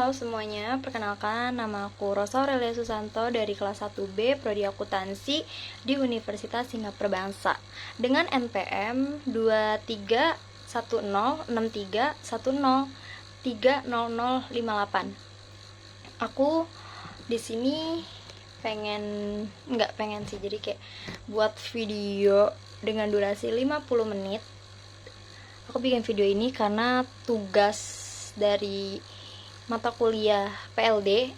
Halo semuanya, perkenalkan nama aku Rosa Aurelia Susanto dari kelas 1B Prodi Akuntansi di Universitas Singapura Bangsa dengan NPM 23106310300058. Aku di sini nggak pengen sih, jadi kayak buat video dengan durasi 50 menit. Aku bikin video ini karena tugas dari mata kuliah PLD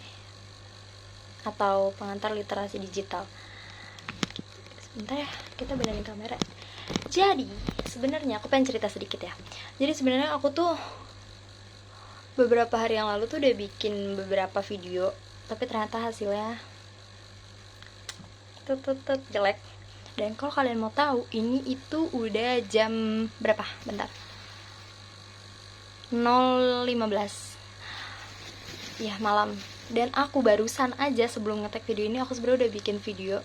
atau pengantar literasi digital. Sebentar ya, kita benerin kamera. Jadi sebenarnya aku pengen cerita sedikit ya. Jadi sebenarnya aku tuh beberapa hari yang lalu tuh udah bikin beberapa video, tapi ternyata hasilnya tetep jelek. Dan kalau kalian mau tahu, ini itu udah jam berapa? Bentar. 0.15 ya malam, dan aku barusan aja sebelum ngetek video ini aku sebenarnya udah bikin video,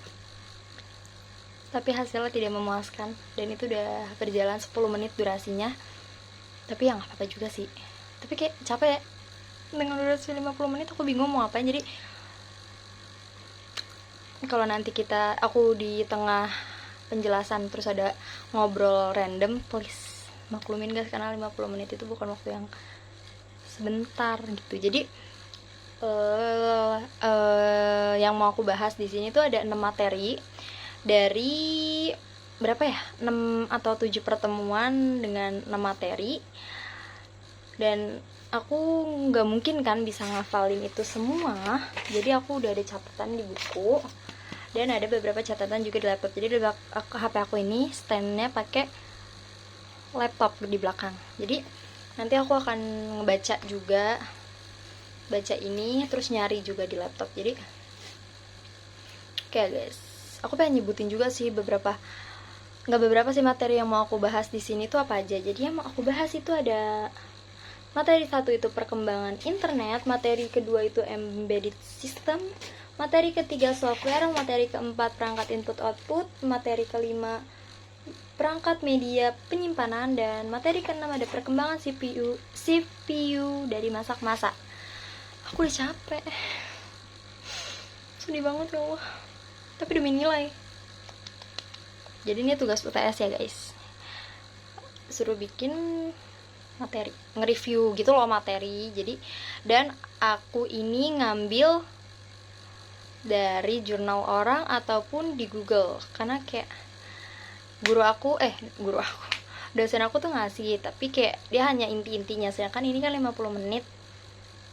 tapi hasilnya tidak memuaskan, dan itu udah berjalan 10 menit durasinya. Tapi ya nggak apa-apa juga sih, tapi kayak capek dengan durasi 50 menit. Aku bingung mau ngapain. Jadi kalau nanti aku di tengah penjelasan terus ada ngobrol random, please maklumin guys, karena 50 menit itu bukan waktu yang sebentar gitu. Jadi yang mau aku bahas di sini tuh ada 6 materi dari berapa ya? 6 atau 7 pertemuan dengan 6 materi. Dan aku nggak mungkin kan bisa ngafalin itu semua. Jadi aku udah ada catatan di buku dan ada beberapa catatan juga di laptop. Jadi di HP aku ini standnya pakai laptop di belakang. Jadi nanti aku akan ngebaca juga, baca ini terus nyari juga di laptop. Jadi oke guys, aku pengen nyebutin juga sih nggak beberapa sih materi yang mau aku bahas di sini tuh apa aja. Jadi yang mau aku bahas itu ada materi 1 itu perkembangan internet, materi kedua itu embedded system, materi ketiga software, materi keempat perangkat input output, materi kelima perangkat media penyimpanan, dan materi keenam ada perkembangan CPU dari masak-masak. Aku udah capek, sedih banget ya Allah, tapi demi nilai. Jadi ini tugas UTS ya guys, suruh bikin materi, nge-review gitu loh materi. Jadi dan aku ini ngambil dari jurnal orang ataupun di Google, karena kayak dosen aku tuh ngasih, tapi kayak dia hanya inti-intinya, sedangkan ini kan 50 menit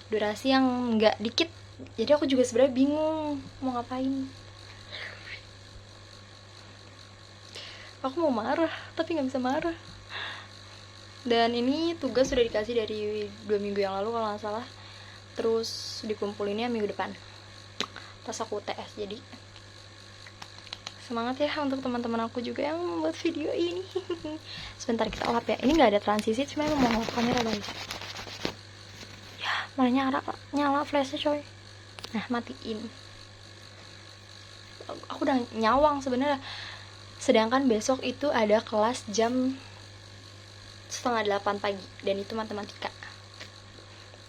durasi yang nggak dikit. Jadi aku juga sebenarnya bingung mau ngapain. Aku mau marah tapi nggak bisa marah. Dan ini tugas sudah dikasih dari 2 minggu yang lalu kalau nggak salah, terus dikumpulinnya minggu depan pas aku UTS. Jadi semangat ya untuk teman-teman aku juga yang membuat video ini. Sebentar kita lap ya, ini nggak ada transisi, cuma emang mau ngelap kamera guys. Malah nyala flashnya coy. Nah matiin. Aku udah nyawang sebenarnya, sedangkan besok itu ada kelas jam 7:30 pagi, dan itu matematika.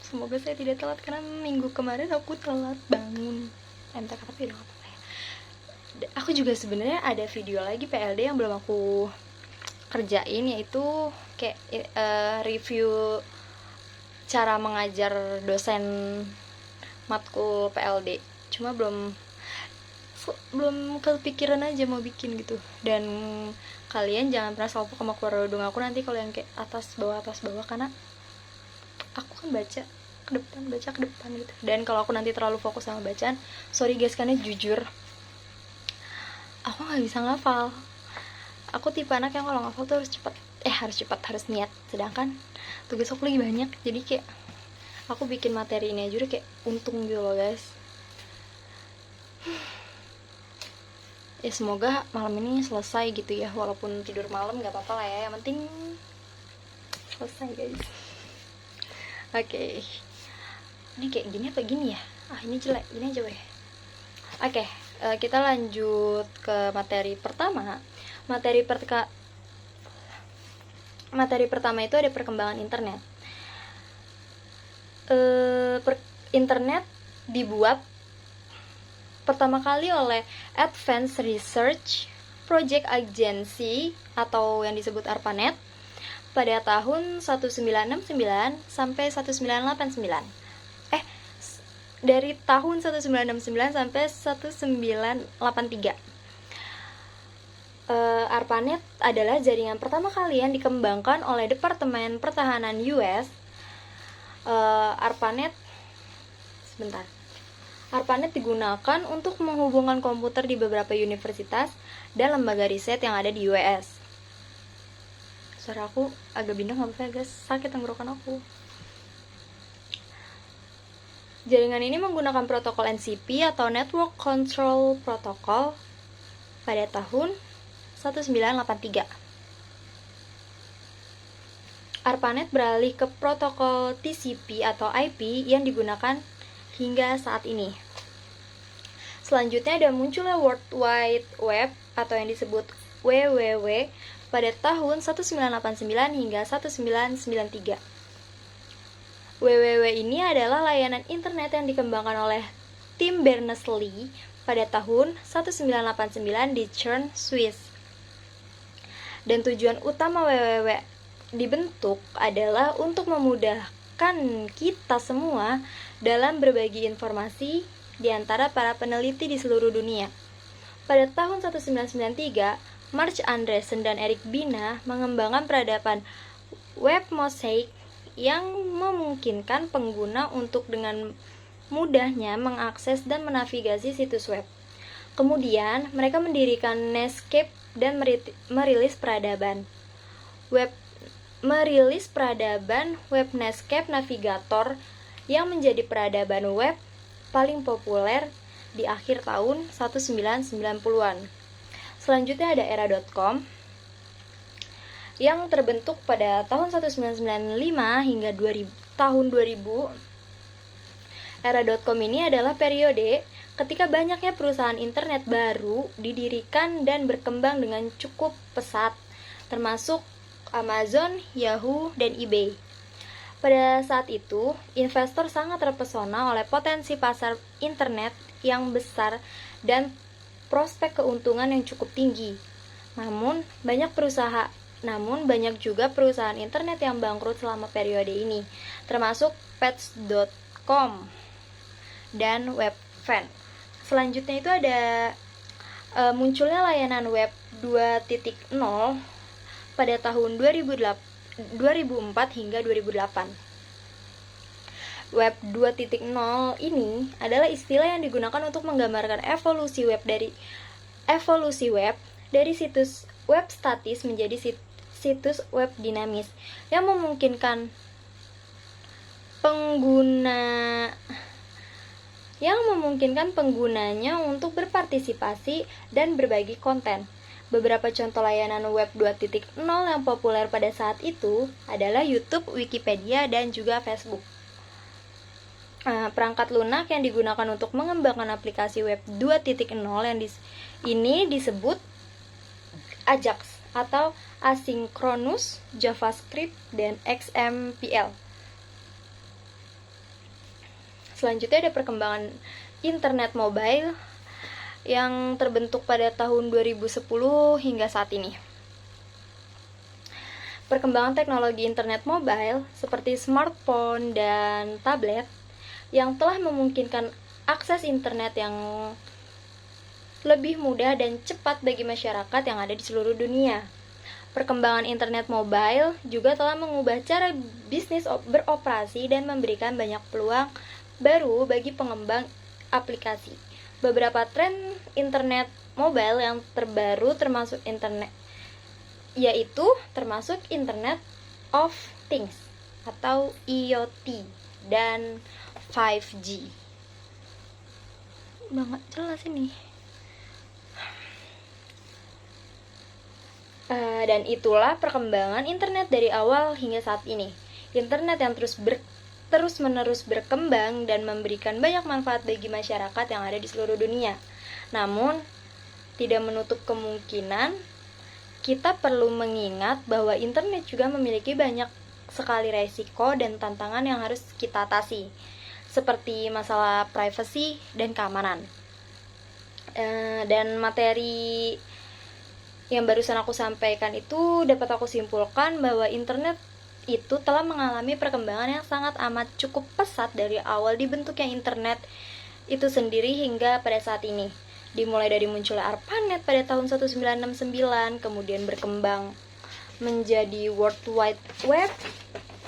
Semoga saya tidak telat, karena minggu kemarin aku telat bangun MTK, tapi udah gak apa-apa ya. Aku juga sebenarnya ada video lagi PLD yang belum aku kerjain, yaitu kayak review cara mengajar dosen matkul PLD. Cuma belum kepikiran aja mau bikin gitu. Dan kalian jangan pernah salpok sama keluar dong aku nanti kalau yang kayak atas bawah karena aku kan baca ke depan gitu. Dan kalau aku nanti terlalu fokus sama bacaan, sorry guys, karena jujur aku nggak bisa ngafal. Aku tipe anak yang kalau ngafal tuh harus niat, sedangkan tugas aku lagi banyak. Jadi kayak aku bikin materi ini aja udah kayak untung gitu loh guys. Ya semoga malam ini selesai gitu ya, walaupun tidur malam gak apa-apa lah ya, yang penting selesai guys. Oke. Ini kayak gini apa gini ya? Ini jelek, gini aja weh. Oke, kita lanjut ke materi pertama. Materi pertama itu ada perkembangan internet. internet dibuat pertama kali oleh Advanced Research Project Agency atau yang disebut ARPANET pada tahun 1969 sampai 1989. Dari tahun 1969 sampai 1983. ARPANET adalah jaringan pertama kali yang dikembangkan oleh Departemen Pertahanan US. ARPANET digunakan untuk menghubungkan komputer di beberapa universitas dan lembaga riset yang ada di US. Suara aku agak bindeng, gak apa-apa guys, sakit tenggorokan aku. Jaringan ini menggunakan protokol NCP atau Network Control Protocol pada tahun 1983. ARPANET beralih ke protokol TCP atau IP yang digunakan hingga saat ini. Selanjutnya ada munculnya World Wide Web atau yang disebut WWW pada tahun 1989 hingga 1993. WWW ini adalah layanan internet yang dikembangkan oleh tim Berners-Lee pada tahun 1989 di Bern, Swiss. Dan tujuan utama WWW dibentuk adalah untuk memudahkan kita semua dalam berbagi informasi di antara para peneliti di seluruh dunia. Pada tahun 1993, Marc Andreessen dan Eric Bina mengembangkan peradaban web mosaic yang memungkinkan pengguna untuk dengan mudahnya mengakses dan menavigasi situs web. Kemudian, mereka mendirikan Netscape dan merilis peradaban web Netscape Navigator yang menjadi peradaban web paling populer di akhir tahun 1990-an. Selanjutnya ada era.com yang terbentuk pada tahun 1995 hingga tahun 2000. Era.com ini adalah periode ketika banyaknya perusahaan internet baru didirikan dan berkembang dengan cukup pesat, termasuk Amazon, Yahoo, dan eBay. Pada saat itu, investor sangat terpesona oleh potensi pasar internet yang besar dan prospek keuntungan yang cukup tinggi. Namun, banyak juga perusahaan internet yang bangkrut selama periode ini, termasuk Pets.com dan Webvan. Selanjutnya itu ada munculnya layanan web 2.0 pada tahun 2004 hingga 2008. Web 2.0 ini adalah istilah yang digunakan untuk menggambarkan evolusi web dari situs web statis menjadi situs web dinamis yang memungkinkan penggunanya untuk berpartisipasi dan berbagi konten. Beberapa contoh layanan web 2.0 yang populer pada saat itu adalah YouTube, Wikipedia, dan juga Facebook. Perangkat lunak yang digunakan untuk mengembangkan aplikasi web 2.0 ini disebut AJAX atau Asynchronous JavaScript dan XMPL. Selanjutnya ada perkembangan internet mobile yang terbentuk pada tahun 2010 hingga saat ini. Perkembangan teknologi internet mobile seperti smartphone dan tablet yang telah memungkinkan akses internet yang lebih mudah dan cepat bagi masyarakat yang ada di seluruh dunia. Perkembangan internet mobile juga telah mengubah cara bisnis beroperasi dan memberikan banyak peluang baru bagi pengembang aplikasi. Beberapa tren internet mobile yang terbaru termasuk Internet of Things atau IoT dan 5G. Banget jelas ini. Dan itulah perkembangan internet dari awal hingga saat ini. Internet yang terus-menerus berkembang dan memberikan banyak manfaat bagi masyarakat yang ada di seluruh dunia. Namun, tidak menutup kemungkinan kita perlu mengingat bahwa internet juga memiliki banyak sekali resiko dan tantangan yang harus kita atasi, seperti masalah privacy dan keamanan. Dan materi yang barusan aku sampaikan itu dapat aku simpulkan bahwa internet itu telah mengalami perkembangan yang sangat amat cukup pesat dari awal dibentuknya internet itu sendiri hingga pada saat ini. Dimulai dari munculnya ARPANET pada tahun 1969, kemudian berkembang menjadi World Wide Web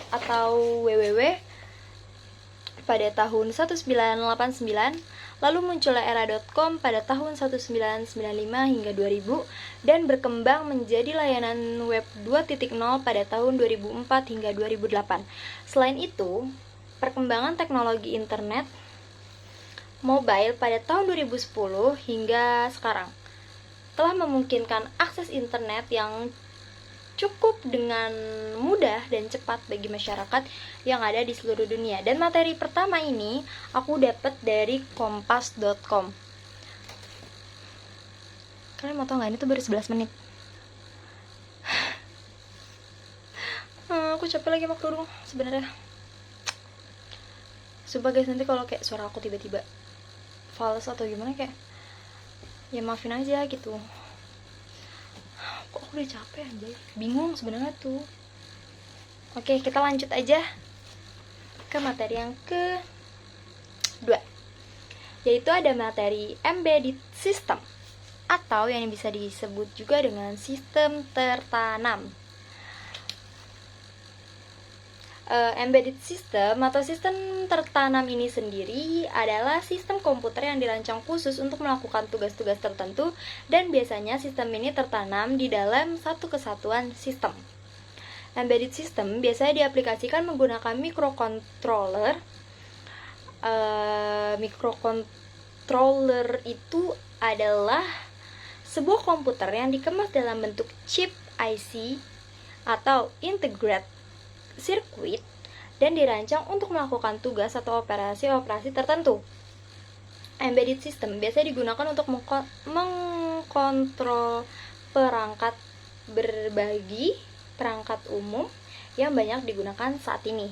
atau WWW pada tahun 1989, lalu munculnya era.com pada tahun 1995 hingga 2000, dan berkembang menjadi layanan web 2.0 pada tahun 2004 hingga 2008. Selain itu, perkembangan teknologi internet mobile pada tahun 2010 hingga sekarang telah memungkinkan akses internet yang cukup dengan mudah dan cepat bagi masyarakat yang ada di seluruh dunia. Dan materi pertama ini aku dapat dari kompas.com. Kalian mau tau gak, ini tuh baru 11 menit. Aku capek lagi waktu dulu sebenarnya. Sumpah guys, nanti kalau kayak suara aku tiba-tiba fals atau gimana, kayak ya maafin aja gitu. Kok aku udah capek anjay, bingung sebenarnya tuh. Oke, kita lanjut aja ke materi yang kedua, yaitu ada materi embedded system atau yang bisa disebut juga dengan sistem tertanam. Embedded system atau sistem tertanam ini sendiri adalah sistem komputer yang dirancang khusus untuk melakukan tugas-tugas tertentu, dan biasanya sistem ini tertanam di dalam satu kesatuan sistem. Embedded system biasanya diaplikasikan menggunakan microcontroller. Microcontroller itu adalah sebuah komputer yang dikemas dalam bentuk chip IC atau integrated circuit dan dirancang untuk melakukan tugas atau operasi-operasi tertentu. Embedded system biasanya digunakan untuk mengkontrol perangkat berbagi, perangkat umum yang banyak digunakan saat ini.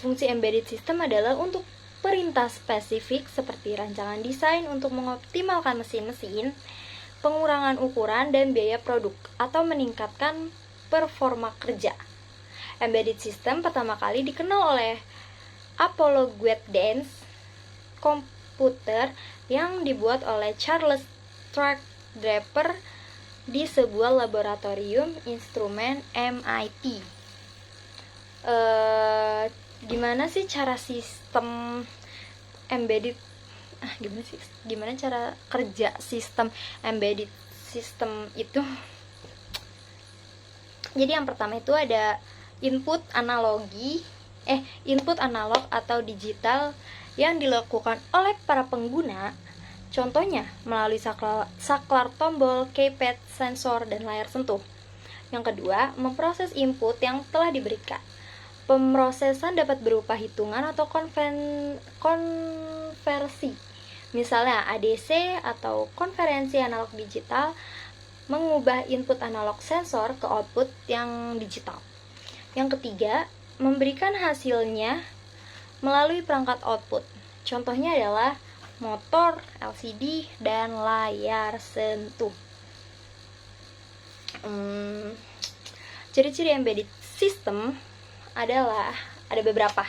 Fungsi embedded system adalah untuk perintah spesifik seperti rancangan desain untuk mengoptimalkan mesin-mesin, pengurangan ukuran dan biaya produk, atau meningkatkan performa kerja. Embedded system pertama kali dikenal oleh Apollo Guidance komputer yang dibuat oleh Charles Draper di sebuah laboratorium instrumen MIT. Gimana sih cara sistem embedded? Gimana cara kerja sistem embedded system itu? Jadi yang pertama itu ada input analog atau digital yang dilakukan oleh para pengguna, contohnya melalui saklar tombol, keypad, sensor, dan layar sentuh. Yang kedua, memproses input yang telah diberikan. Pemrosesan dapat berupa hitungan atau konversi, misalnya ADC atau konferensi analog digital, mengubah input analog sensor ke output yang digital. Yang ketiga, memberikan hasilnya melalui perangkat output. Contohnya adalah motor, LCD, dan layar sentuh. Ciri-ciri embedded system adalah ada beberapa.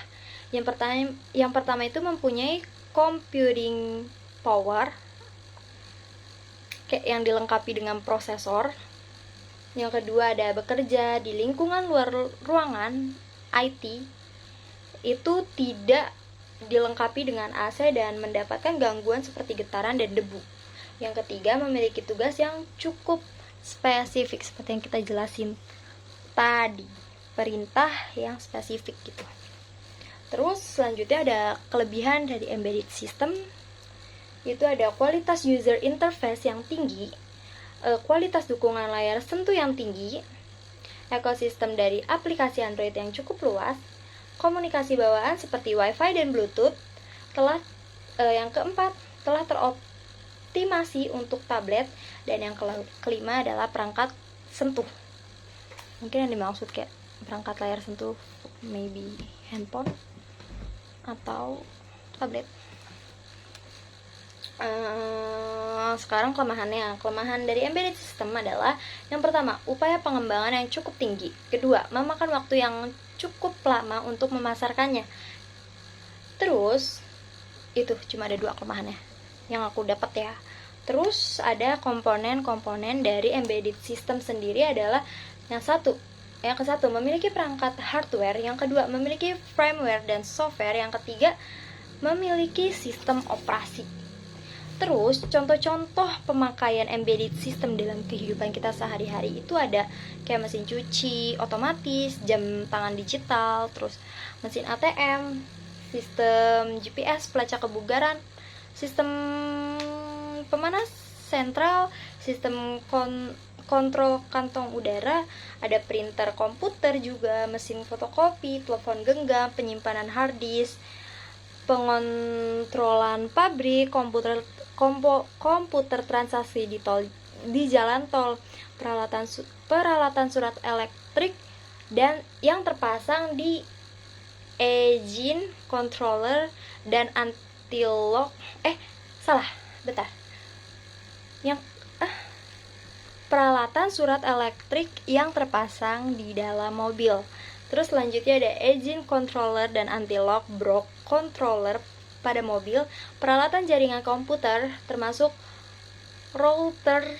Yang pertama itu mempunyai computing power kayak yang dilengkapi dengan prosesor. Yang kedua ada bekerja di lingkungan luar ruangan IT, itu tidak dilengkapi dengan AC dan mendapatkan gangguan seperti getaran dan debu. Yang ketiga memiliki tugas yang cukup spesifik seperti yang kita jelasin tadi, perintah yang spesifik gitu. Terus selanjutnya ada kelebihan dari embedded system, itu ada kualitas user interface yang tinggi, kualitas dukungan layar sentuh yang tinggi, ekosistem dari aplikasi Android yang cukup luas, komunikasi bawaan seperti Wi-Fi dan Bluetooth, yang keempat telah teroptimasi untuk tablet, dan yang kelima adalah perangkat sentuh. Mungkin yang dimaksud kayak perangkat layar sentuh, maybe handphone atau tablet. Sekarang kelemahan dari embedded system adalah yang pertama, upaya pengembangan yang cukup tinggi. Kedua, memakan waktu yang cukup lama untuk memasarkannya. Terus itu cuma ada 2 kelemahannya yang aku dapat ya. Terus ada komponen-komponen dari embedded system sendiri adalah yang ke satu memiliki perangkat hardware, yang kedua memiliki firmware dan software, yang ketiga memiliki sistem operasi. Terus contoh-contoh pemakaian embedded system dalam kehidupan kita sehari-hari itu ada kayak mesin cuci otomatis, jam tangan digital, terus mesin ATM, sistem GPS pelacak kebugaran, sistem pemanas sentral, sistem kontrol kantong udara, ada printer komputer juga, mesin fotokopi, telepon genggam, penyimpanan hard disk, pengontrolan pabrik, komputer transaksi di jalan tol, peralatan surat elektrik, dan yang terpasang di engine controller dan anti-lock. Peralatan surat elektrik yang terpasang di dalam mobil. Terus selanjutnya ada engine controller dan anti-lock block controller pada mobil, peralatan jaringan komputer termasuk router,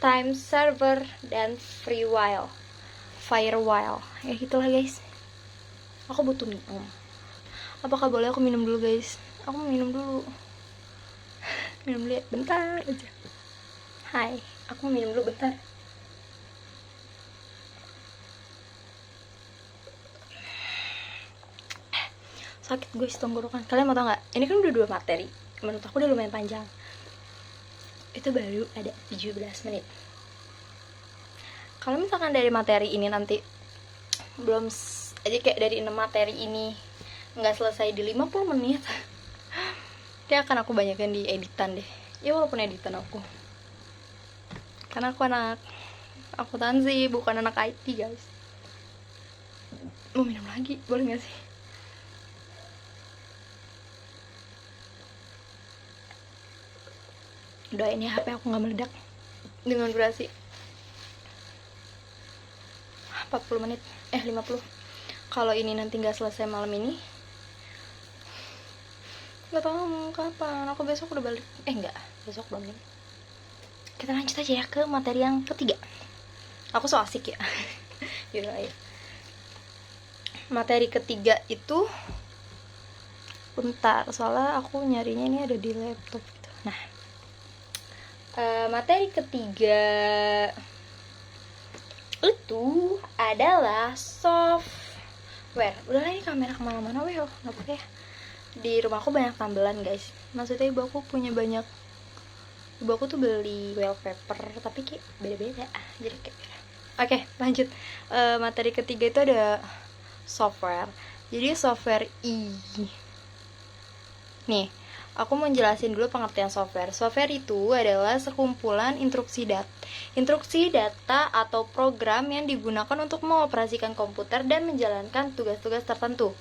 time server, dan firewall. Ya gitulah guys. Aku butuh minum. Apakah boleh aku minum dulu guys? Aku mau minum dulu. Minum dulu ya, bentar aja. Hai, aku mau minum dulu bentar. Sakit guys tenggorokan. Kalian mau tau gak? Ini kan udah 2 materi. Menurut aku udah lumayan panjang. Itu baru ada 17 menit. Kalau misalkan dari materi ini nanti belum aja kayak dari 6 materi ini nggak selesai di 50 menit, kayak akan aku banyakin di editan deh. Ya walaupun editan aku, karena aku anak akuntansi, bukan anak IT guys. Mau minum lagi, boleh gak sih? Doain ya HP aku gak meledak dengan durasi 40 menit 50. Kalau ini nanti gak selesai malam ini, gak tahu kapan. Aku besok udah balik. Enggak, besok belum nih. Kita lanjut aja ya ke materi yang ketiga. Aku so asik ya. Yaudah ayo. Materi ketiga itu, bentar, soalnya aku nyarinya ini ada di laptop gitu. Nah, materi ketiga itu adalah software. Udahlah, ini kamera kemana-mana weh, nggak apa-apa ya. Di rumahku banyak tambelan guys. Maksudnya ibu aku tuh beli wallpaper tapi kayak beda-beda. Jadi kayak oke, lanjut. Materi ketiga itu ada software. Jadi software nih, aku mau jelasin dulu pengertian software. Software itu adalah sekumpulan instruksi data atau program yang digunakan untuk mengoperasikan komputer dan menjalankan tugas-tugas tertentu.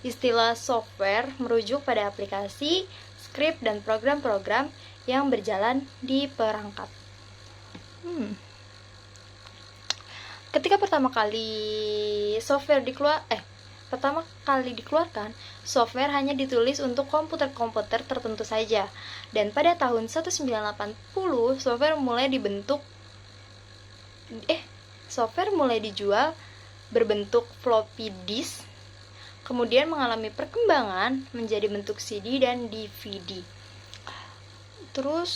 Istilah software merujuk pada aplikasi, skrip, dan program-program yang berjalan di perangkat. Ketika pertama kali dikeluarkan, software hanya ditulis untuk komputer-komputer tertentu saja. Dan pada tahun 1980, software mulai dijual berbentuk floppy disk, kemudian mengalami perkembangan menjadi bentuk CD dan DVD. Terus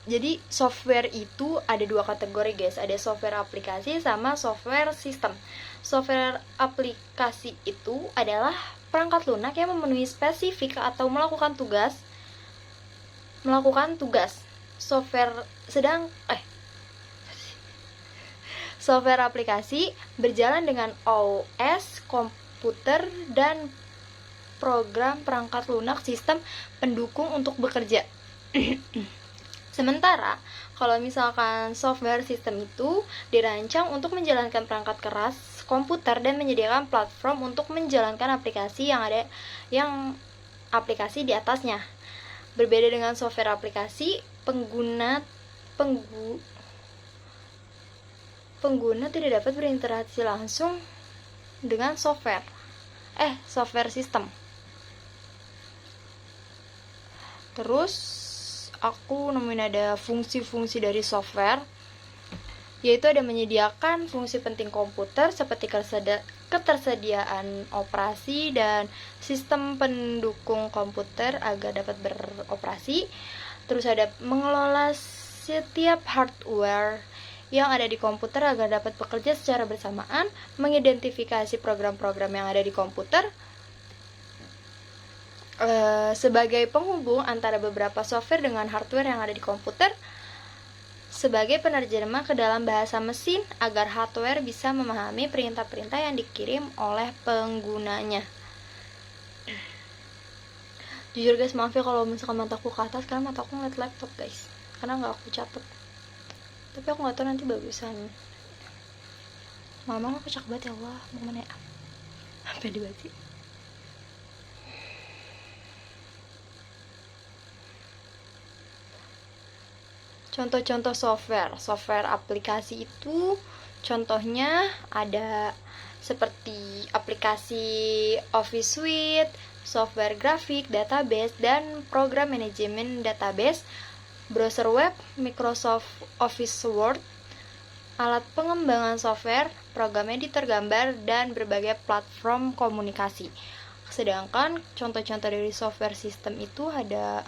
jadi software itu ada 2 kategori guys. Ada software aplikasi sama software sistem. Software aplikasi itu adalah perangkat lunak yang memenuhi spesifik atau melakukan tugas. Software aplikasi berjalan dengan OS komputer dan program perangkat lunak sistem pendukung untuk bekerja. Sementara kalau misalkan software sistem itu dirancang untuk menjalankan perangkat keras komputer dan menyediakan platform untuk menjalankan aplikasi yang aplikasi di atasnya. Berbeda dengan software aplikasi, pengguna tidak dapat berinteraksi langsung dengan software sistem. Terus aku nemuin ada fungsi-fungsi dari software, yaitu ada menyediakan fungsi penting komputer seperti ketersediaan operasi dan sistem pendukung komputer agar dapat beroperasi. Terus ada mengelola setiap hardware yang ada di komputer agar dapat bekerja secara bersamaan, mengidentifikasi program-program yang ada di komputer sebagai penghubung antara beberapa software dengan hardware yang ada di komputer, sebagai penerjemah ke dalam bahasa mesin agar hardware bisa memahami perintah-perintah yang dikirim oleh penggunanya. Jujur guys, maaf ya kalau misalkan mataku ke atas, karena mataku ngeliat laptop guys, karena nggak aku catat. Tapi aku nggak tahu nanti bagusan. Mama aku cakep banget ya Allah, mau mana ya? Sampai dibaca. Contoh-contoh software aplikasi itu contohnya ada seperti aplikasi Office Suite, software grafik, database, dan program manajemen database, browser web, Microsoft Office Word, alat pengembangan software, program editor gambar, dan berbagai platform komunikasi. Sedangkan contoh-contoh dari software sistem itu ada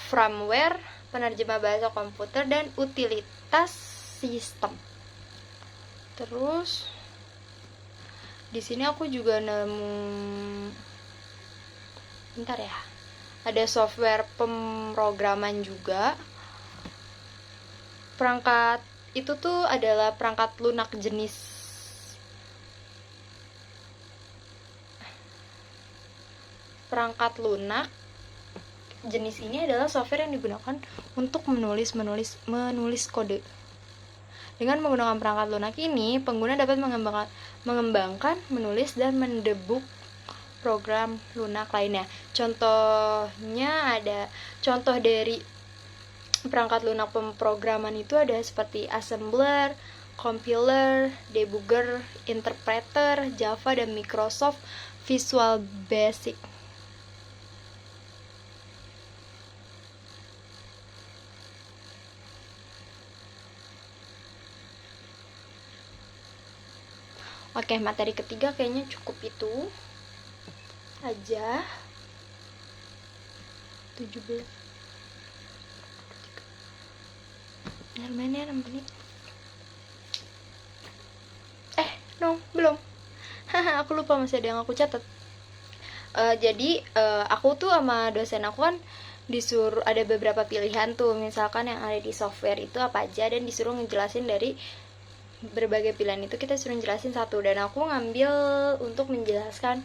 firmware, penerjemah bahasa komputer, dan utilitas sistem. Terus di sini aku juga nemu, bentar ya, ada software pemrograman juga. Perangkat itu tuh adalah perangkat lunak jenis ini adalah software yang digunakan untuk menulis kode. Dengan menggunakan perangkat lunak ini, pengguna dapat mengembangkan, menulis, dan mendebug program lunak lainnya. Contoh dari perangkat lunak pemrograman itu ada seperti assembler, compiler, debugger, interpreter, Java, dan Microsoft Visual Basic. Oke, materi ketiga kayaknya cukup itu aja. 17 lumayan ya, 6 menit. Belum. Aku lupa, masih ada yang aku catat. Jadi aku tuh sama dosen aku kan disuruh, ada beberapa pilihan tuh, misalkan yang ada di software itu apa aja, dan disuruh ngejelasin dari berbagai pilihan itu, kita suruh jelasin satu, dan aku ngambil untuk menjelaskan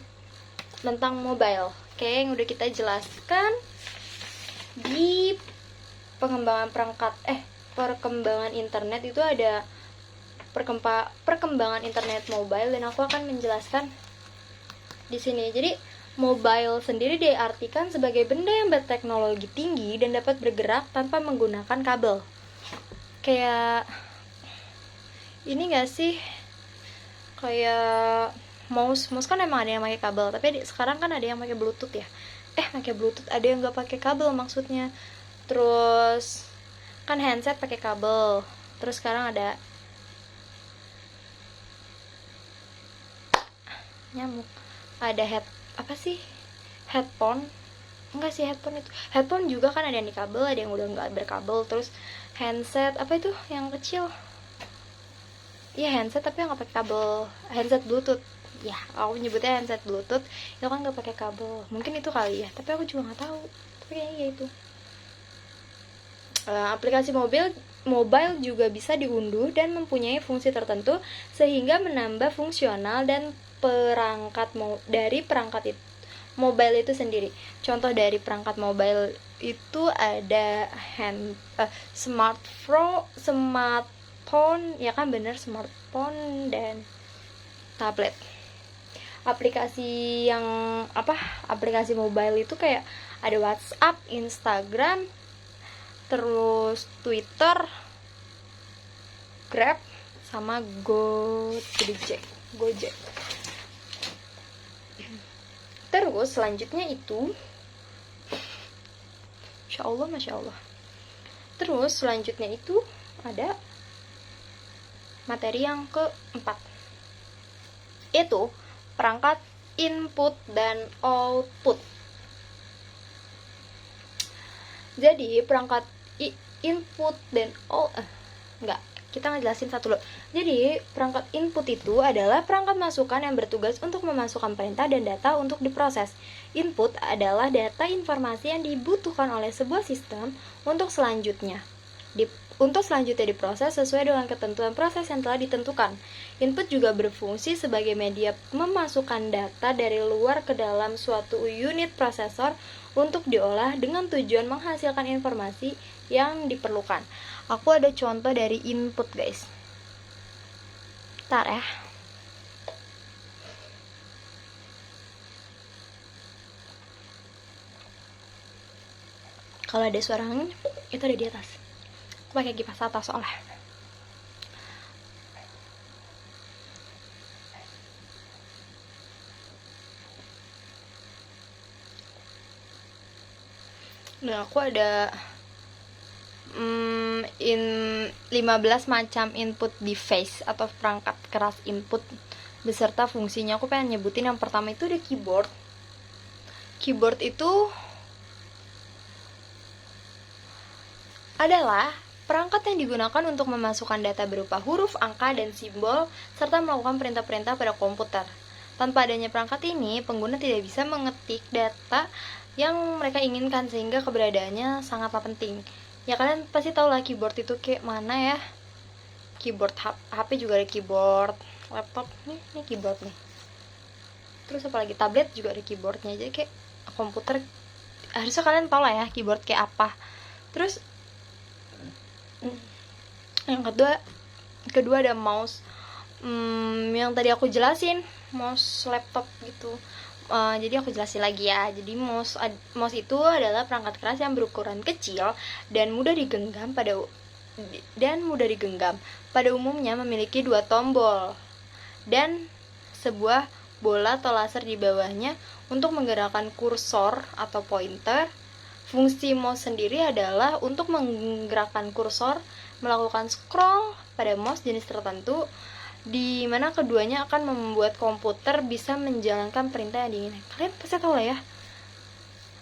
tentang mobile. Kayak yang udah kita jelaskan di perkembangan internet itu ada perkembangan internet mobile, dan aku akan menjelaskan di sini. Jadi mobile sendiri diartikan sebagai benda yang berteknologi tinggi dan dapat bergerak tanpa menggunakan kabel. Kayak ini gak sih, kayak mouse kan emang ada yang pakai kabel, tapi sekarang kan ada yang pakai bluetooth ya. Pakai bluetooth, ada yang nggak pakai kabel maksudnya. Terus kan handset pakai kabel. Terus sekarang ada nyamuk, ada headphone. Enggak sih, headphone juga kan ada yang di kabel, ada yang udah nggak berkabel. Terus handset apa itu yang kecil, iya handset tapi yang nggak pakai kabel, handset bluetooth ya, aku nyebutnya handset bluetooth, itu kan nggak pakai kabel. Mungkin itu kali ya, tapi aku juga nggak tahu, tapi kayaknya itu. Aplikasi mobile juga bisa diunduh dan mempunyai fungsi tertentu sehingga menambah fungsional dan perangkat dari perangkat mobile itu sendiri. Contoh dari perangkat mobile itu ada smartphone, ya kan bener, smartphone dan tablet. Aplikasi mobile itu kayak ada WhatsApp, Instagram, terus Twitter, Grab, sama Gojek. Terus selanjutnya itu Masya Allah. Terus selanjutnya itu ada materi yang keempat, yaitu perangkat input dan output. Jadi perangkat input dan kita ngejelasin satu dulu. Jadi perangkat input itu adalah perangkat masukan yang bertugas untuk memasukkan perintah dan data untuk diproses. Input adalah data informasi yang dibutuhkan oleh sebuah sistem untuk selanjutnya diproses sesuai dengan ketentuan proses yang telah ditentukan. Input juga berfungsi sebagai media memasukkan data dari luar ke dalam suatu unit prosesor untuk diolah dengan tujuan menghasilkan informasi yang diperlukan. Aku ada contoh dari input, guys. Bentar ya. Kalau ada suara angin, itu ada di atas. Aku pakai kipas atas soalnya. Nah, aku ada 15 macam input device atau perangkat keras input beserta fungsinya. Aku pengen nyebutin yang pertama itu ada keyboard. Keyboard itu adalah perangkat yang digunakan untuk memasukkan data berupa huruf, angka, dan simbol serta melakukan perintah-perintah pada komputer. Tanpa adanya perangkat ini, pengguna tidak bisa mengetik data yang mereka inginkan sehingga keberadaannya sangatlah penting. Ya kalian pasti tahu lah keyboard itu kayak mana ya. Keyboard HP juga ada keyboard, laptop nih keyboard nih. Terus apalagi tablet juga ada keyboardnya. Jadi kayak komputer harusnya kalian tahu lah ya keyboard kayak apa. Terus yang kedua ada mouse. Yang tadi aku jelasin, mouse laptop gitu. Jadi aku jelasin lagi ya. Jadi mouse itu adalah perangkat keras yang berukuran kecil dan mudah digenggam. Pada umumnya memiliki 2 tombol dan sebuah bola atau laser di bawahnya untuk menggerakkan kursor atau pointer. Fungsi mouse sendiri adalah untuk menggerakkan kursor, melakukan scroll pada mouse jenis tertentu, di mana keduanya akan membuat komputer bisa menjalankan perintah yang diinginkan. Kalian pasti tahu lah ya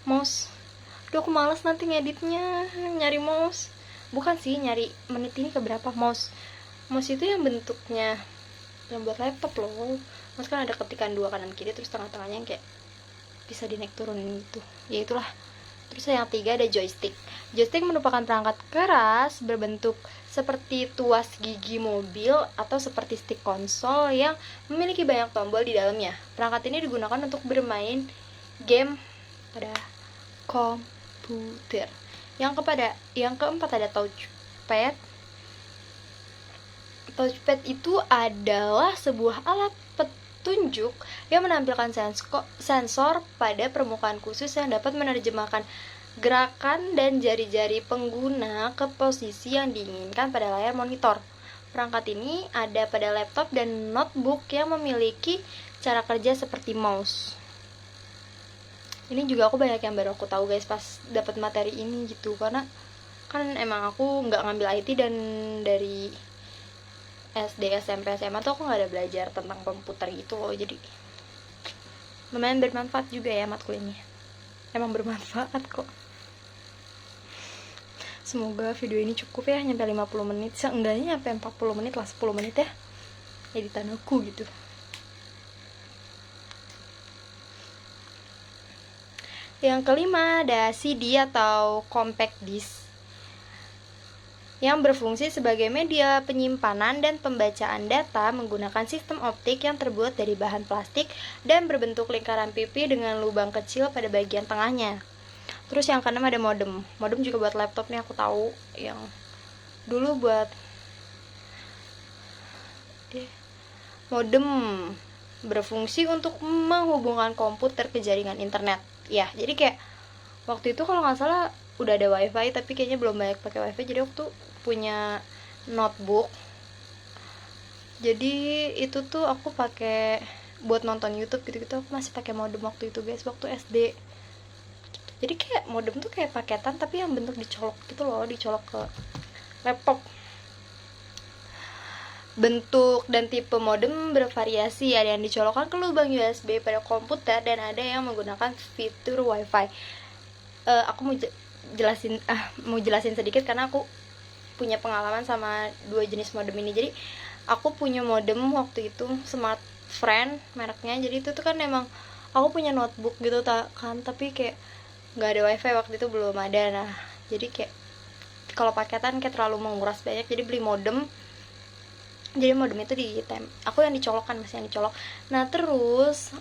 mouse. Aduh, aku males nanti ngeditnya, nyari mouse. Bukan sih, nyari menit ini keberapa mouse. Mouse itu yang bentuknya yang buat laptop loh. Mouse kan ada ketikan 2 kanan kiri, terus tengah-tengahnya yang kayak bisa dinaik turunin gitu. Ya itulah. Terus yang 3 ada joystick. Joystick merupakan perangkat keras berbentuk seperti tuas gigi mobil atau seperti stick konsol yang memiliki banyak tombol di dalamnya. Perangkat ini digunakan untuk bermain game pada komputer. Yang keempat ada touchpad. Touchpad itu adalah sebuah alat petunjuk yang menampilkan sensor pada permukaan khusus yang dapat menerjemahkan gerakan dan jari-jari pengguna ke posisi yang diinginkan pada layar monitor. Perangkat ini ada pada laptop dan notebook yang memiliki cara kerja seperti mouse. Ini juga aku banyak yang baru aku tahu guys pas dapat materi ini gitu, karena kan emang aku nggak ngambil IT dan dari SD, SMP, SMA tuh aku nggak ada belajar tentang komputer gitu loh. Jadi lumayan bermanfaat juga ya matkul ini. Emang bermanfaat kok. Semoga video ini cukup ya, nyampe 50 menit. Seenggaknya nyampe 40 menit lah, 10 menit ya editan aku gitu. Yang kelima ada CD atau compact disc. yang berfungsi sebagai media penyimpanan dan pembacaan data menggunakan sistem optik yang terbuat dari bahan plastik dan berbentuk lingkaran pipi dengan lubang kecil pada bagian tengahnya. Terus yang keenam ada modem. Modem juga buat laptop nih, aku tahu. Yang dulu buat modem berfungsi untuk menghubungkan komputer ke jaringan internet. Ya, jadi kayak waktu itu kalau nggak salah udah ada wifi, tapi kayaknya belum banyak pakai wifi. Jadi waktu punya notebook, jadi itu tuh aku pakai buat nonton YouTube gitu-gitu. Aku masih pakai modem waktu itu guys, waktu SD. Jadi kayak modem tuh kayak paketan tapi yang bentuk dicolok gitu loh, dicolok ke laptop. Bentuk dan tipe modem bervariasi, ada yang dicolokkan ke lubang USB pada komputer dan ada yang menggunakan fitur WiFi. Aku mau jelasin sedikit karena aku punya pengalaman sama dua jenis modem ini. Jadi aku punya modem waktu itu Smart Friend mereknya. Jadi itu tuh kan emang aku punya notebook gitu kan, tapi kayak nggak ada WiFi waktu itu, belum ada. Nah jadi kayak kalau paketan kayak terlalu menguras banyak, jadi beli modem. Jadi modem itu aku yang dicolokkan, masih yang dicolok. Nah terus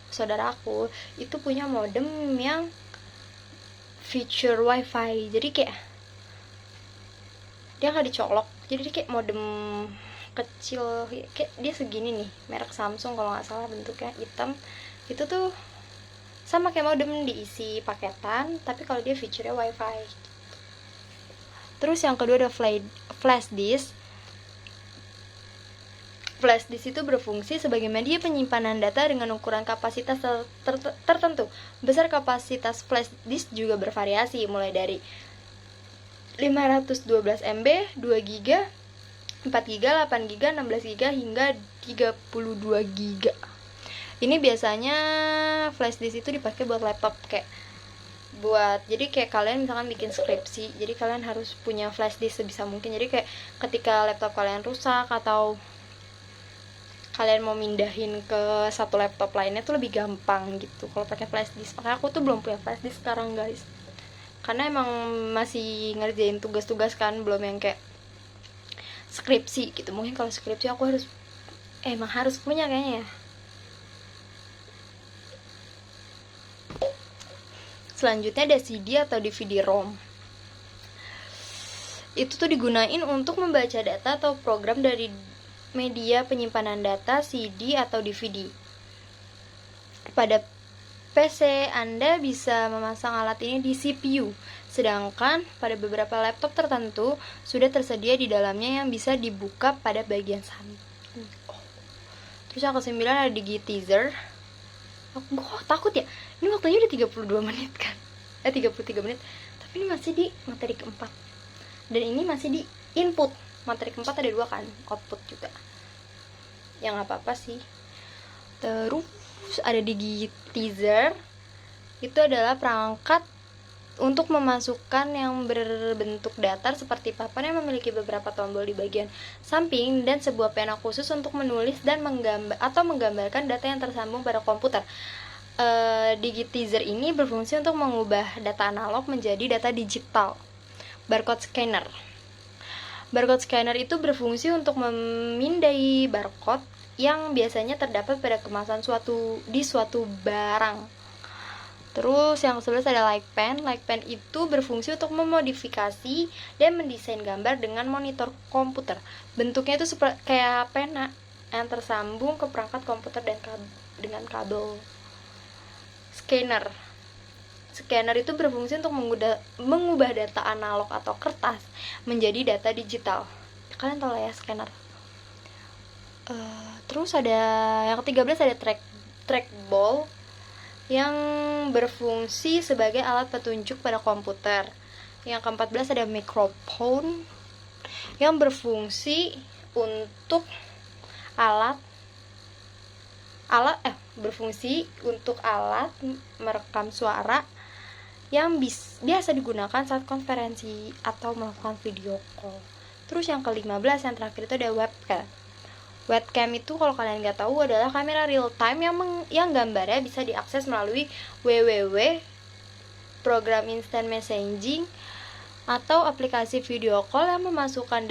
saudara aku itu punya modem yang feature wifi, jadi kayak dia nggak dicolok, jadi dia kayak modem kecil, kayak dia segini nih, merek Samsung kalau nggak salah, bentuknya hitam. Itu tuh sama kayak modem, diisi paketan, tapi kalau dia feature-nya wifi. Terus yang kedua ada flash disk. Flash disk itu berfungsi sebagai media penyimpanan data dengan ukuran kapasitas tertentu. Besar kapasitas flash disk juga bervariasi, mulai dari 512 MB, 2 GB, 4 GB, 8 GB, 16 GB, hingga 32 GB. Ini biasanya flash disk itu dipakai buat laptop, jadi kayak kalian misalkan bikin skripsi, jadi kalian harus punya flash disk sebisa mungkin. Jadi kayak ketika laptop kalian rusak atau kalian mau mindahin ke satu laptop lainnya tuh lebih gampang gitu kalau pakai flash disk. Makanya aku tuh belum punya flash disk sekarang guys, karena emang masih ngerjain tugas-tugas kan, belum yang kayak skripsi gitu. Mungkin kalau skripsi aku emang harus punya kayaknya ya. Selanjutnya ada CD atau DVD-ROM. Itu tuh digunain untuk membaca data atau program dari media penyimpanan data CD atau DVD. Pada PC Anda bisa memasang alat ini di CPU, sedangkan pada beberapa laptop tertentu sudah tersedia di dalamnya yang bisa dibuka pada bagian samping. Terus yang ke-9 ada Digitizer. Aku takut ya, ini waktunya udah 32 menit kan, 33 menit, tapi ini masih di materi keempat, dan ini masih di input. Materi keempat ada 2 kan, output juga, yang gak apa-apa sih. Terus ada Digitizer, itu adalah perangkat untuk memasukkan yang berbentuk datar seperti papan yang memiliki beberapa tombol di bagian samping dan sebuah pena khusus untuk menulis dan menggambarkan data yang tersambung pada komputer. Digitizer ini berfungsi untuk mengubah data analog menjadi data digital. Barcode scanner. Barcode scanner itu berfungsi untuk memindai barcode yang biasanya terdapat pada kemasan suatu barang. Terus yang ke-11 ada Light Pen. Light Pen itu berfungsi untuk memodifikasi dan mendesain gambar dengan monitor komputer. Bentuknya itu kayak pena yang tersambung ke perangkat komputer dan dengan kabel. Scanner. Scanner itu berfungsi untuk mengubah data analog atau kertas menjadi data digital. Kalian tahu lah ya scanner. Terus ada yang ke-13 ada trackball yang berfungsi sebagai alat petunjuk pada komputer. Yang ke-14 ada microphone yang berfungsi untuk alat merekam suara yang biasa digunakan saat konferensi atau melakukan video call. Terus yang ke-15 yang terakhir itu ada webcam. Webcam itu kalau kalian nggak tahu adalah kamera real time yang gambarnya bisa diakses melalui www, program instant messaging, atau aplikasi video call yang memasukkan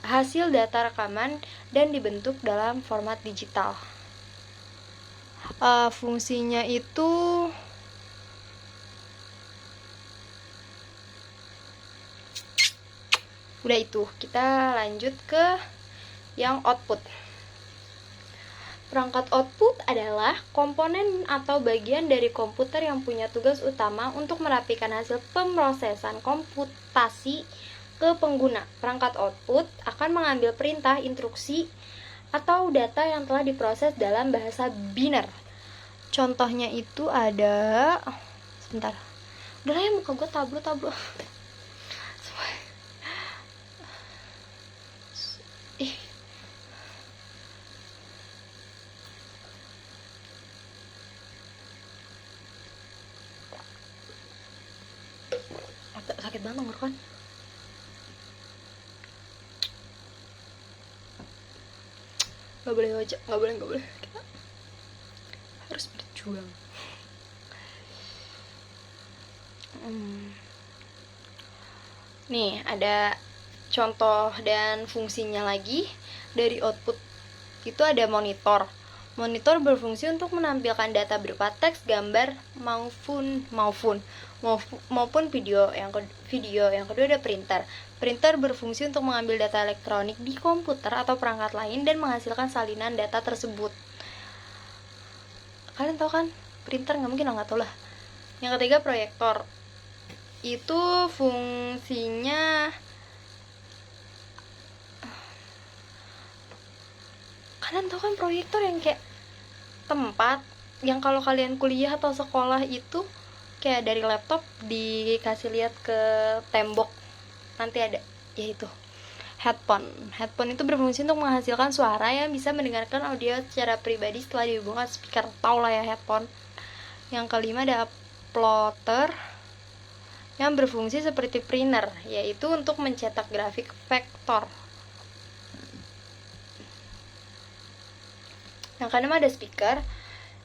hasil data rekaman dan dibentuk dalam format digital. Fungsinya itu udah itu. Kita lanjut ke yang output. Perangkat output adalah komponen atau bagian dari komputer yang punya tugas utama untuk merapikan hasil pemrosesan komputasi ke pengguna. Perangkat output akan mengambil perintah, instruksi, atau data yang telah diproses dalam bahasa biner. Contohnya itu ada... Sebentar. Udah lah ya, muka gue tablo. Sakit banget tenggorokan. Gak boleh. Kita harus berjuang. Nih, ada contoh dan fungsinya lagi. Dari output itu ada monitor. Monitor berfungsi untuk menampilkan data berupa teks, gambar, maupun video. Yang kedua ada printer. Printer berfungsi untuk mengambil data elektronik di komputer atau perangkat lain dan menghasilkan salinan data tersebut. Kalian tahu kan? Printer nggak mungkin nggak tahu lah. Yang ketiga proyektor. Itu fungsinya, kalian tahu kan proyektor yang kayak tempat yang kalau kalian kuliah atau sekolah itu kayak dari laptop dikasih lihat ke tembok, nanti ada, yaitu headphone itu berfungsi untuk menghasilkan suara yang bisa mendengarkan audio secara pribadi setelah dihubungkan speaker. Tau lah ya headphone. Yang kelima ada plotter yang berfungsi seperti printer, yaitu untuk mencetak grafik vektor. Yang keenam ada speaker.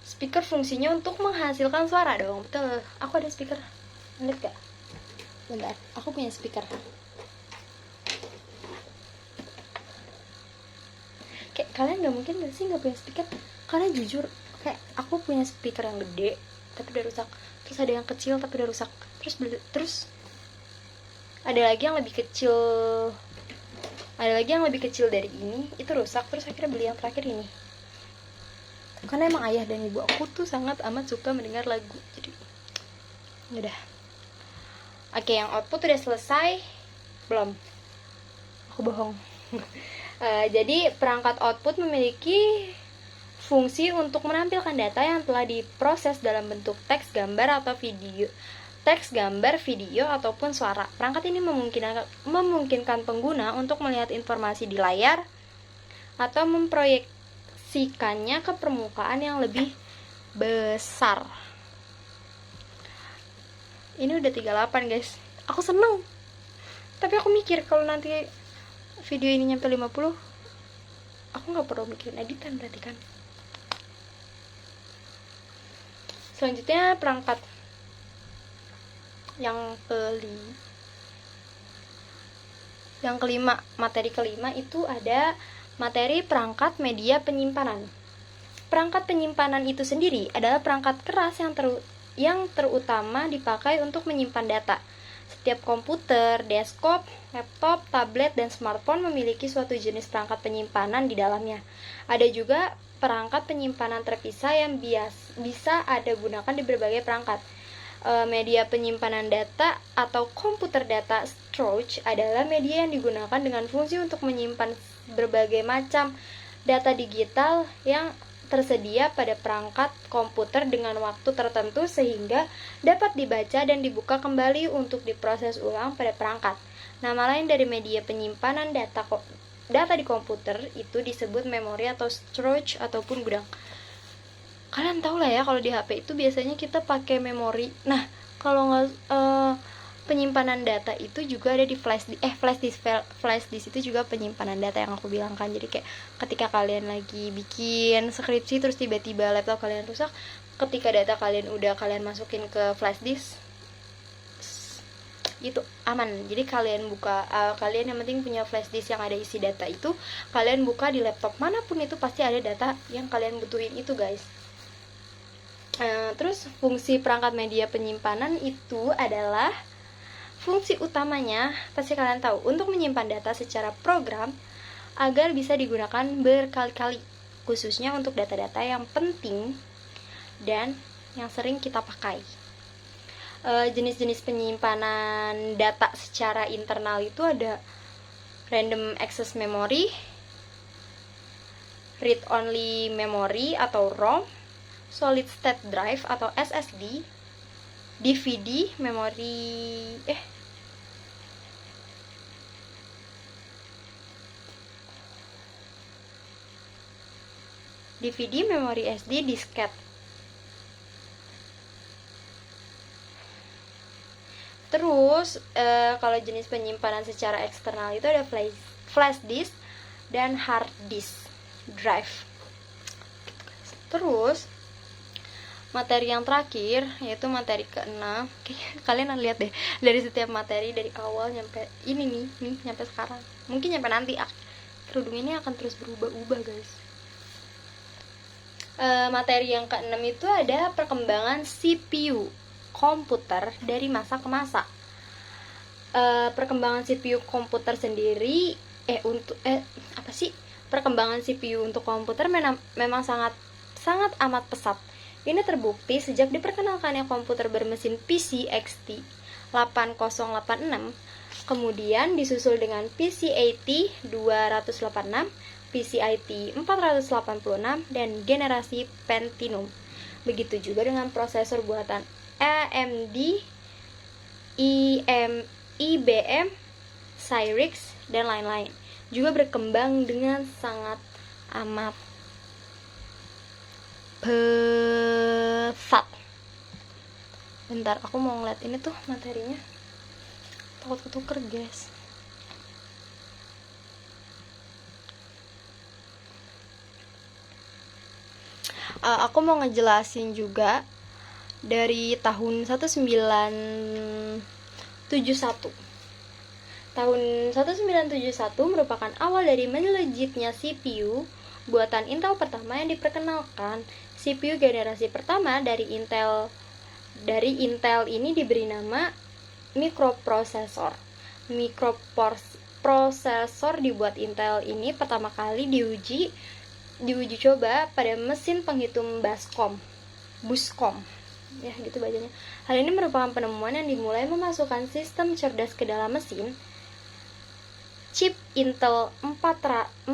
Speaker fungsinya untuk menghasilkan suara dong. Betul, aku ada speaker. Lihat gak? Bentar, aku punya speaker. Kayak kalian gak mungkin gak sih gak punya speaker? Karena jujur, kayak aku punya speaker yang gede tapi udah rusak. Terus ada yang kecil tapi udah rusak. Terus ada lagi yang lebih kecil. Ada lagi yang lebih kecil dari ini, itu rusak. Terus akhirnya beli yang terakhir ini. Karena emang ayah dan ibu aku tuh sangat amat suka mendengar lagu. Jadi udah. Oke, yang output udah selesai. Belum. Aku bohong. Jadi perangkat output memiliki fungsi untuk menampilkan data yang telah diproses dalam bentuk teks, gambar, atau video. Teks, gambar, video, ataupun suara. Perangkat ini memungkinkan pengguna untuk melihat informasi di layar atau memproyeksikannya ke permukaan yang lebih besar. Ini udah 38 guys. Aku seneng. Tapi aku mikir kalau nanti video ini nyampe 50, aku gak perlu mikirin editan berarti kan. Selanjutnya perangkat yang kelima, materi kelima itu ada materi perangkat media penyimpanan. Perangkat penyimpanan itu sendiri adalah perangkat keras yang terutama dipakai untuk menyimpan data. Setiap komputer, desktop, laptop, tablet, dan smartphone memiliki suatu jenis perangkat penyimpanan di dalamnya. Ada juga perangkat penyimpanan terpisah yang bisa Anda gunakan di berbagai perangkat. Media penyimpanan data atau komputer data storage adalah media yang digunakan dengan fungsi untuk menyimpan berbagai macam data digital yang tersedia pada perangkat komputer dengan waktu tertentu sehingga dapat dibaca dan dibuka kembali untuk diproses ulang pada perangkat. Nama lain dari media penyimpanan data di komputer itu disebut memori atau storage ataupun gudang. Kalian tahu lah ya kalau di HP itu biasanya kita pakai memori. Nah, kalau nggak penyimpanan data itu juga ada di flash disk itu juga penyimpanan data yang aku bilang kan. Jadi kayak ketika kalian lagi bikin skripsi terus tiba-tiba laptop kalian rusak, ketika data kalian udah kalian masukin ke flash disk, itu aman. Jadi kalian buka, kalian yang penting punya flash disk yang ada isi data itu, kalian buka di laptop manapun itu pasti ada data yang kalian butuhin itu guys. Terus fungsi perangkat media penyimpanan itu adalah fungsi utamanya, pasti kalian tahu, untuk menyimpan data secara program agar bisa digunakan berkali-kali, khususnya untuk data-data yang penting dan yang sering kita pakai. Jenis-jenis penyimpanan data secara internal itu ada random access memory, read only memory atau ROM, solid state drive atau SSD, DVD memori SD, disket. Terus kalau jenis penyimpanan secara eksternal itu ada flash disk dan hard disk drive. Terus materi yang terakhir yaitu materi ke-6. Kalian lihat deh, dari setiap materi dari awal nyampe ini nih nyampe sekarang. Mungkin nyampe nanti kerudung ini akan terus berubah-ubah guys. Materi yang ke-6 itu ada perkembangan CPU komputer dari masa ke masa. Perkembangan CPU komputer sendiri perkembangan CPU untuk komputer memang sangat amat pesat. Ini terbukti sejak diperkenalkannya komputer bermesin PC XT 8086, kemudian disusul dengan PCIT 286, PCIT 486, dan generasi Pentium. Begitu juga dengan prosesor buatan AMD, IBM, Cyrix, dan lain-lain. Juga berkembang dengan sangat amat pesat. Bentar, aku mau ngeliat ini tuh materinya. Takut ketuker guys. Aku mau ngejelasin juga dari tahun 1971. Tahun 1971 merupakan awal dari melejitnya CPU buatan Intel pertama yang diperkenalkan. CPU generasi pertama dari Intel ini diberi nama mikroprosesor. Mikroprosesor dibuat Intel ini pertama kali diuji coba pada mesin penghitung Buscom. Ya, gitu bacanya. Hal ini merupakan penemuan yang dimulai memasukkan sistem cerdas ke dalam mesin. Chip Intel 4004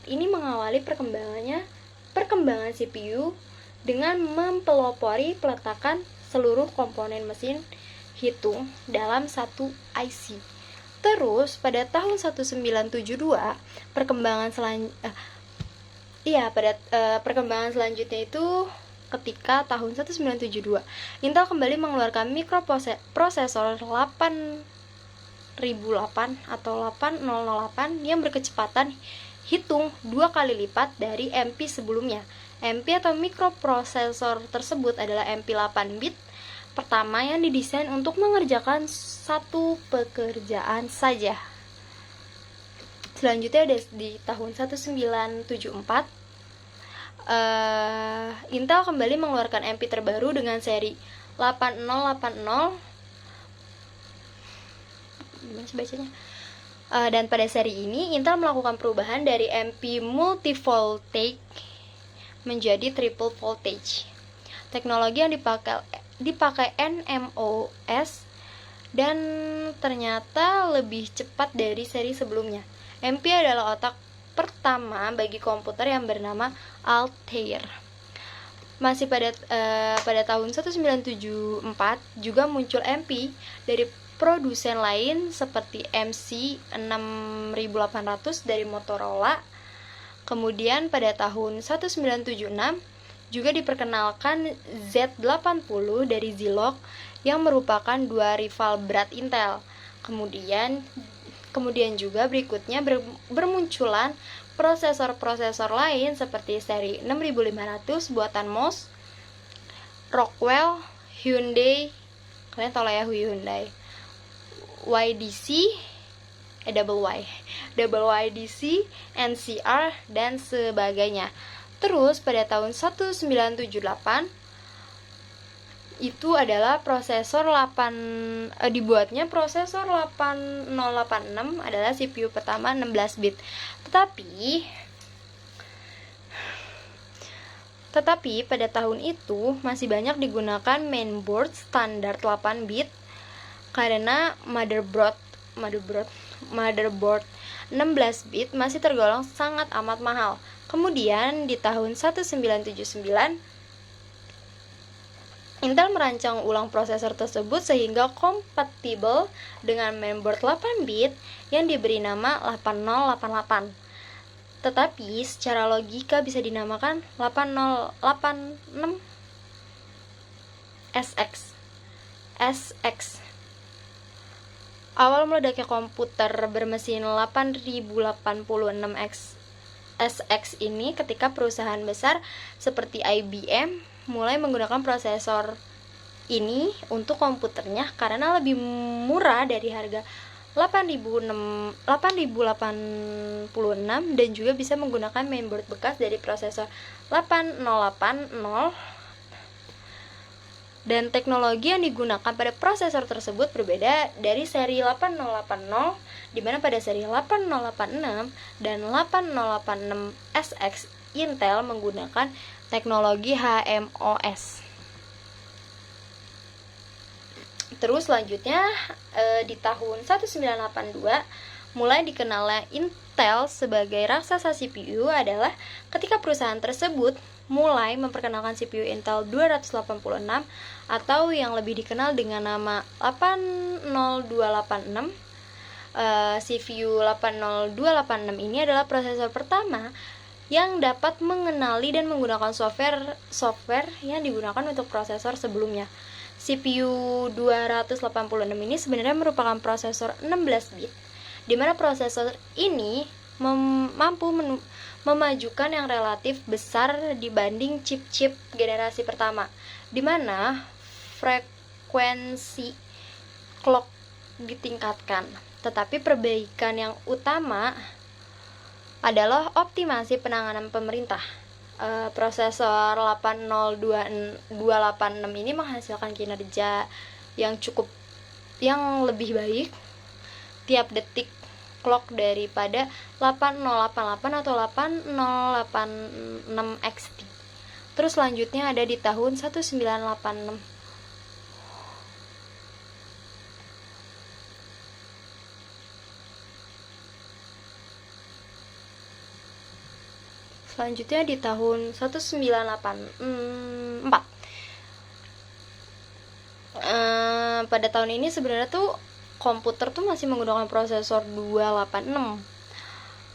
ini mengawali perkembangan CPU dengan mempelopori peletakan seluruh komponen mesin hitung dalam satu IC. Terus pada tahun 1972 perkembangan selanjutnya itu ketika tahun 1972 Intel kembali mengeluarkan mikroprosesor 8008 atau 8008 yang berkecepatan hitung 2 kali lipat dari MP sebelumnya. MP atau mikroprosesor tersebut adalah MP 8 bit pertama yang didesain untuk mengerjakan satu pekerjaan saja. Selanjutnya ada di tahun 1974 Intel kembali mengeluarkan MP terbaru dengan seri 8080. Gimana sih bacanya? Dan pada seri ini Intel melakukan perubahan dari MP multivoltage menjadi triple voltage. Teknologi yang dipakai NMOS dan ternyata lebih cepat dari seri sebelumnya. MP adalah otak pertama bagi komputer yang bernama Altair. Masih pada tahun 1974 juga muncul MP dari produsen lain seperti MC 6800 dari Motorola. Kemudian pada tahun 1976 juga diperkenalkan Z80 dari Zilog yang merupakan dua rival berat Intel. Kemudian juga berikutnya bermunculan prosesor-prosesor lain seperti seri 6500 buatan MOS, Rockwell, Hyundai. Kalian tahu lah ya Hyundai. YDC, WYDC, NCR, dan sebagainya. Terus pada tahun 1978 itu adalah prosesor dibuatnya prosesor 8086 adalah CPU pertama 16 bit. Tetapi pada tahun itu masih banyak digunakan mainboard standar 8 bit karena motherboard 16 bit masih tergolong sangat amat mahal. Kemudian di tahun 1979 Intel merancang ulang prosesor tersebut sehingga kompatibel dengan mainboard 8 bit yang diberi nama 8088. Tetapi secara logika bisa dinamakan 8086 SX. Awal meledaknya komputer bermesin 8086 SX ini ketika perusahaan besar seperti IBM mulai menggunakan prosesor ini untuk komputernya karena lebih murah dari harga 8086 dan juga bisa menggunakan mainboard bekas dari prosesor 8080. Dan teknologi yang digunakan pada prosesor tersebut berbeda dari seri 8080, di mana pada seri 8086 dan 8086 SX Intel menggunakan teknologi HMOS. Terus selanjutnya di tahun 1982 mulai dikenalnya Intel sebagai raksasa CPU adalah ketika perusahaan tersebut mulai memperkenalkan CPU Intel 286 atau yang lebih dikenal dengan nama 80286. CPU 80286 ini adalah prosesor pertama yang dapat mengenali dan menggunakan software yang digunakan untuk prosesor sebelumnya. CPU 286 ini sebenarnya merupakan prosesor 16 bit, di mana prosesor ini mampu memajukan yang relatif besar dibanding chip-chip generasi pertama, di mana frekuensi clock ditingkatkan. Tetapi perbaikan yang utama adalah optimasi penanganan pemerintah. Prosesor 80286 ini menghasilkan kinerja yang lebih baik tiap detik clock daripada 8088 atau 8086 XT. Terus selanjutnya ada di tahun 1986. Selanjutnya di tahun 1984. Pada tahun ini sebenarnya tuh komputer tuh masih menggunakan prosesor 286.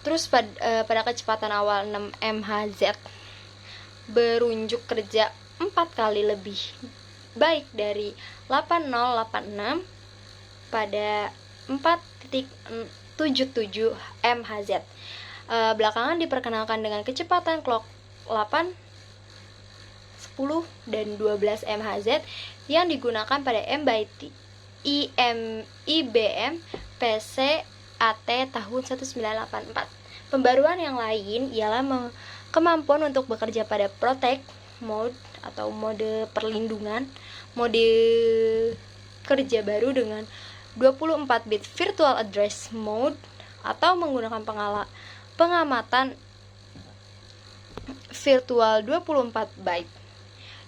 Terus pada kecepatan awal 6 MHz berunjuk kerja 4 kali lebih baik dari 8086 pada 4.77 MHz. Belakangan diperkenalkan dengan kecepatan clock 8, 10, dan 12 MHz yang digunakan pada IBM PC AT tahun 1984. Pembaruan yang lain ialah kemampuan untuk bekerja pada protect mode atau mode perlindungan, mode kerja baru dengan 24 bit virtual address mode atau menggunakan pengamatan virtual 24 byte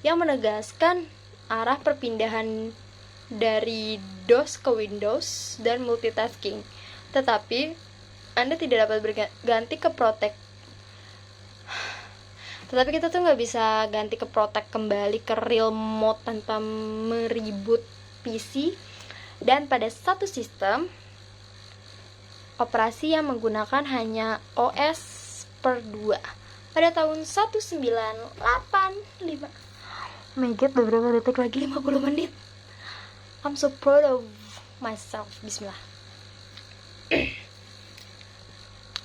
yang menegaskan arah perpindahan dari DOS ke Windows dan multitasking. Tetapi Anda tidak dapat berganti ke Protect. Tetapi kita tuh nggak bisa ganti ke Protect kembali ke real mode tanpa mereboot PC. Dan pada satu sistem operasi yang menggunakan hanya OS per 2 pada tahun 1985. Oh my god, beberapa detik lagi 50 menit. I'm so proud of myself. Bismillah.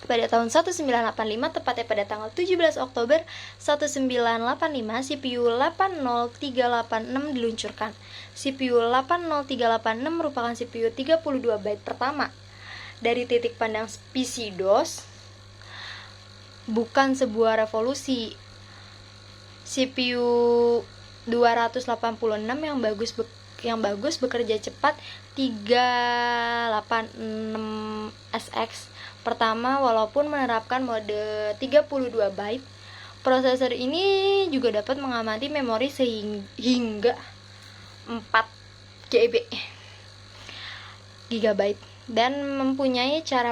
pada tahun 1985, tepatnya pada tanggal 17 Oktober 1985, CPU 80386 diluncurkan. CPU 80386 merupakan CPU 32 byte pertama dari titik pandang PC DOS. Bukan sebuah revolusi. CPU 286 yang bagus bekerja cepat 386SX pertama walaupun menerapkan mode 32 byte. Prosesor ini juga dapat mengamati memori hingga 4 GB dan mempunyai cara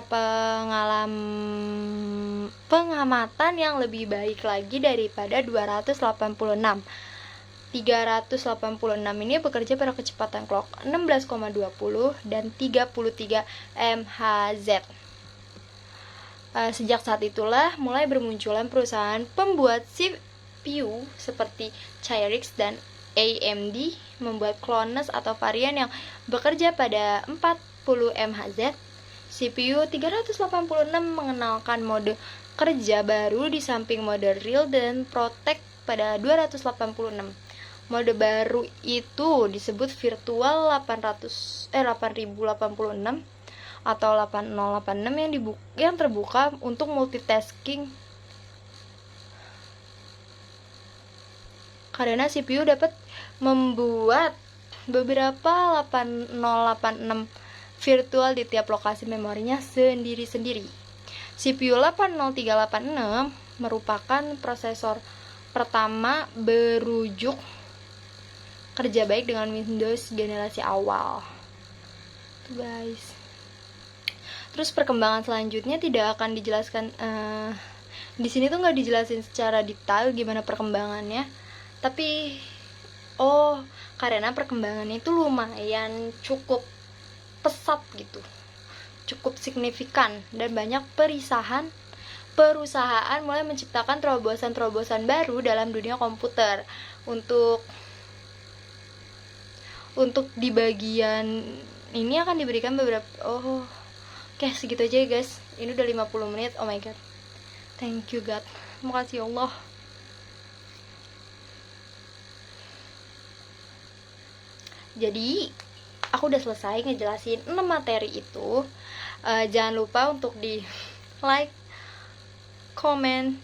pengamatan yang lebih baik lagi daripada 286. 386 ini bekerja pada kecepatan clock 16,20 dan 33 MHz. Sejak saat itulah mulai bermunculan perusahaan pembuat CPU seperti Cyrix dan AMD membuat clones atau varian yang bekerja pada 40 MHz. CPU 386 mengenalkan mode kerja baru di samping mode real dan protect pada 286. Mode baru itu disebut virtual 8086 atau 8086 yang terbuka untuk multitasking. Karena CPU dapat membuat beberapa 8086 virtual di tiap lokasi memorinya sendiri-sendiri. CPU 80386 merupakan prosesor pertama berujuk kerja baik dengan Windows generasi awal. Tuh guys. Terus perkembangan selanjutnya tidak akan dijelaskan di sini tuh nggak dijelasin secara detail gimana perkembangannya. Tapi karena perkembangannya itu lumayan cukup pesat gitu. Cukup signifikan dan banyak perusahaan mulai menciptakan terobosan-terobosan baru dalam dunia komputer. Untuk di bagian ini akan diberikan beberapa Oke, segitu aja ya guys. Ini udah 50 menit. Oh my god. Thank you God. Makasih Allah. Jadi, aku udah selesai ngejelasin 6 materi itu. Jangan lupa untuk di like, comment,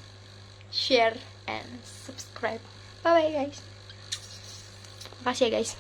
share, and subscribe. Bye bye guys. Makasih ya guys.